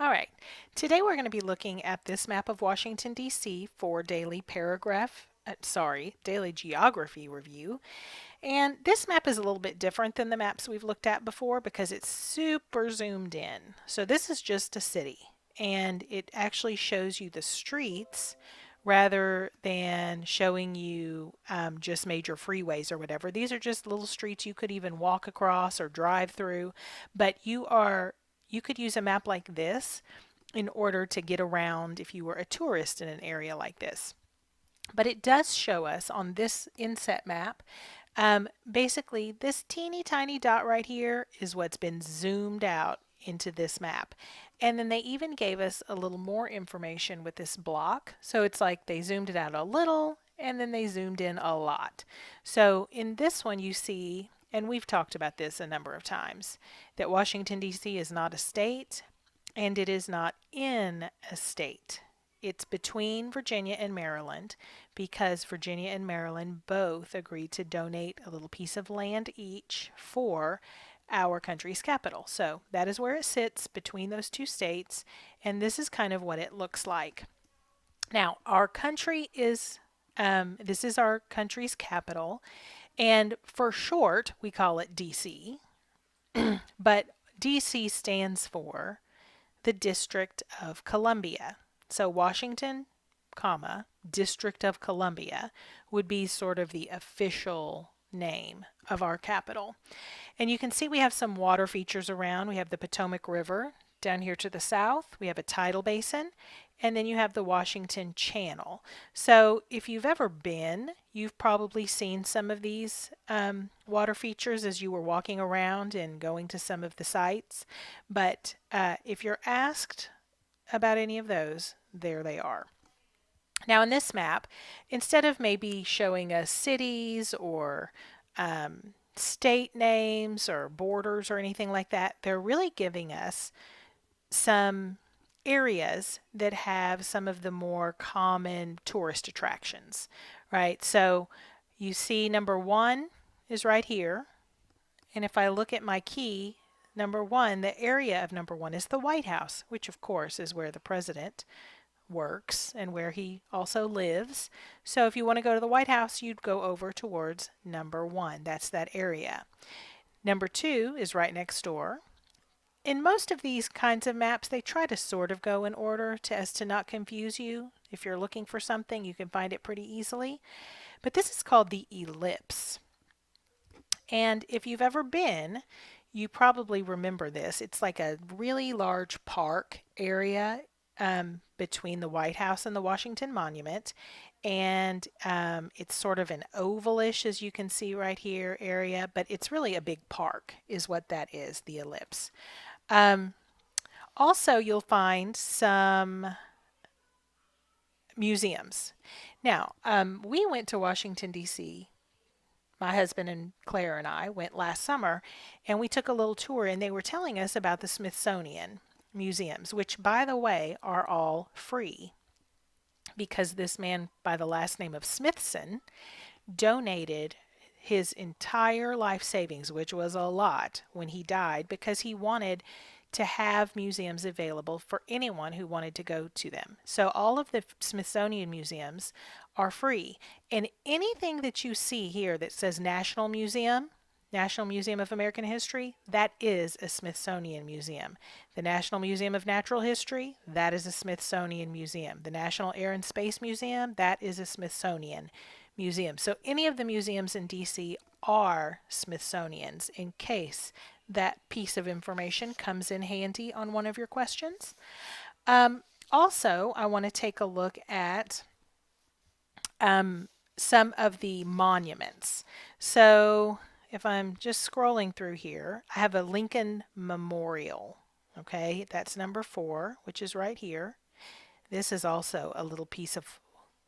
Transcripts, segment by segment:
All right, today we're going to be looking at this map of Washington, D.C. for daily geography review. And this map is a little bit different than the maps we've looked at before because it's super zoomed in. So this is just a city, and it actually shows you the streets rather than showing you just major freeways or whatever. These are just little streets you could even walk across or drive through, but you could use a map like this in order to get around if you were a tourist in an area like this. But it does show us on this inset map, basically this teeny tiny dot right here is what's been zoomed out into this map. And then they even gave us a little more information with this block. So it's like they zoomed it out a little and then they zoomed in a lot. So in this one you see, and we've talked about this a number of times, that Washington, D.C. is not a state and it is not in a state. It's between Virginia and Maryland because Virginia and Maryland both agreed to donate a little piece of land each for our country's capital. So that is where it sits between those two states, and this is kind of what it looks like. Now, our country is, this is our country's capital, and for short, we call it DC, but DC stands for the District of Columbia. So Washington, comma, District of Columbia would be sort of the official name of our capital. And you can see we have some water features around. We have the Potomac River down here to the south. We have a tidal basin. And then you have the Washington Channel. So if you've ever been, you've probably seen some of these water features as you were walking around and going to some of the sites. But if you're asked about any of those, there they are. Now in this map, instead of maybe showing us cities or state names or borders or anything like that, they're really giving us some areas that have some of the more common tourist attractions, right? So you see number one is right here. And if I look at my key, number one, the area of number one is the White House, which of course is where the president works and where he also lives. So if you want to go to the White House, you'd go over towards number one. That's that area. Number two is right next door. In most of these kinds of maps, they try to sort of go in order as to not confuse you. If you're looking for something, you can find it pretty easily. But this is called the ellipse. And if you've ever been, you probably remember this. It's like a really large park area between the White House and the Washington Monument. And it's sort of an ovalish, as you can see right here, area, but it's really a big park is what that is, the ellipse. Um, Also, you'll find some museums. Now, we went to Washington, D.C. My husband and Claire and I went last summer, and we took a little tour, and they were telling us about the Smithsonian museums, which, by the way, are all free because this man by the last name of Smithson donated his entire life savings, which was a lot when he died, because he wanted to have museums available for anyone who wanted to go to them. So all of the Smithsonian museums are free. And anything that you see here that says National Museum of American History, that is a Smithsonian museum. The National Museum of Natural History, that is a Smithsonian museum. The National Air and Space Museum, that is a Smithsonian museum. So any of the museums in DC are Smithsonian's, in case that piece of information comes in handy on one of your questions. Also, I want to take a look at some of the monuments. So if I'm just scrolling through here, I have a Lincoln Memorial. Okay, that's number 4, which is right here. This is also a little piece of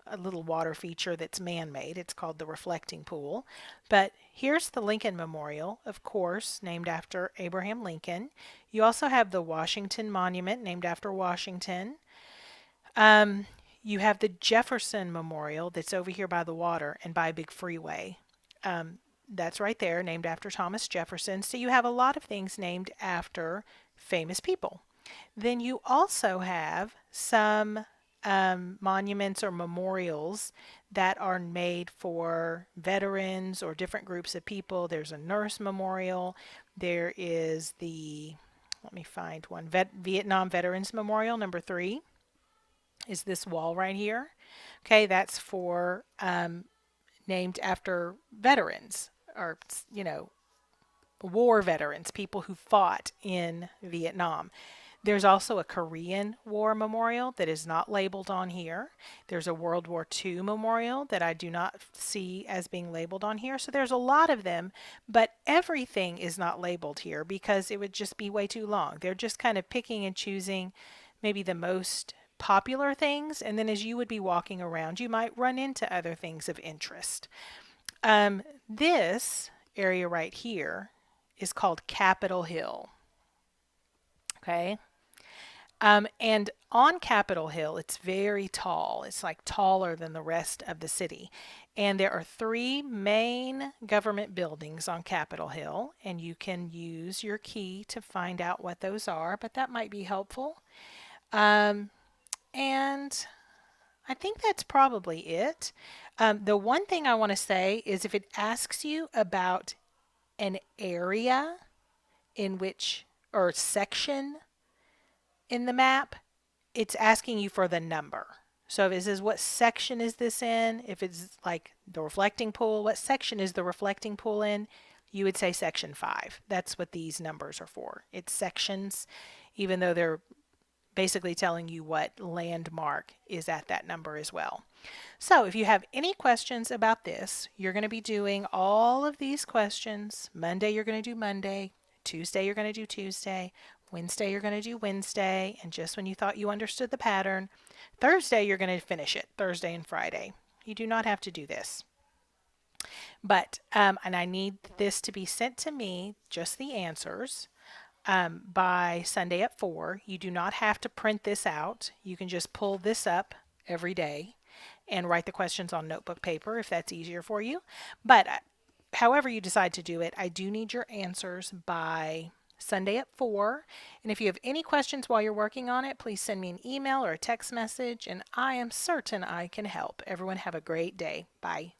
a little water feature that's man-made. It's called the Reflecting Pool. But here's the Lincoln Memorial, of course, named after Abraham Lincoln. You also have the Washington Monument, named after Washington. You have the Jefferson Memorial that's over here by the water and by a big freeway. That's right there, named after Thomas Jefferson. So you have a lot of things named after famous people. Then you also have some monuments or memorials that are made for veterans or different groups of people. There's a nurse memorial. There is the, let me find one, Vietnam Veterans Memorial, number 3, is this wall right here. Okay, that's for named after veterans or, war veterans, people who fought in Vietnam. There's also a Korean War memorial that is not labeled on here. There's a World War II memorial that I do not see as being labeled on here. So there's a lot of them, but everything is not labeled here because it would just be way too long. They're just kind of picking and choosing maybe the most popular things, and then as you would be walking around, you might run into other things of interest. This area right here is called Capitol Hill. Okay. And on Capitol Hill, it's very tall. It's like taller than the rest of the city. And there are 3 main government buildings on Capitol Hill, and you can use your key to find out what those are, but that might be helpful. Um, and I think that's probably it. The one thing I want to say is if it asks you about an area in which, or section in the map, it's asking you for the number. So if it says what section is this in, if it's like the reflecting pool, what section is the reflecting pool in, you would say section 5. That's what these numbers are for. It's sections, even though they're basically telling you what landmark is at that number as well. So if you have any questions about this, you're going to be doing all of these questions. Monday, you're going to do Monday. Tuesday, you're going to do Tuesday. Wednesday, you're going to do Wednesday. And just when you thought you understood the pattern, Thursday, you're going to finish it. Thursday and Friday. You do not have to do this. But, and I need this to be sent to me, just the answers, by Sunday at 4. You do not have to print this out. You can just pull this up every day and write the questions on notebook paper if that's easier for you. But however you decide to do it, I do need your answers by Sunday at 4. And if you have any questions while you're working on it, please send me an email or a text message, and I am certain I can help. Everyone have a great day. Bye.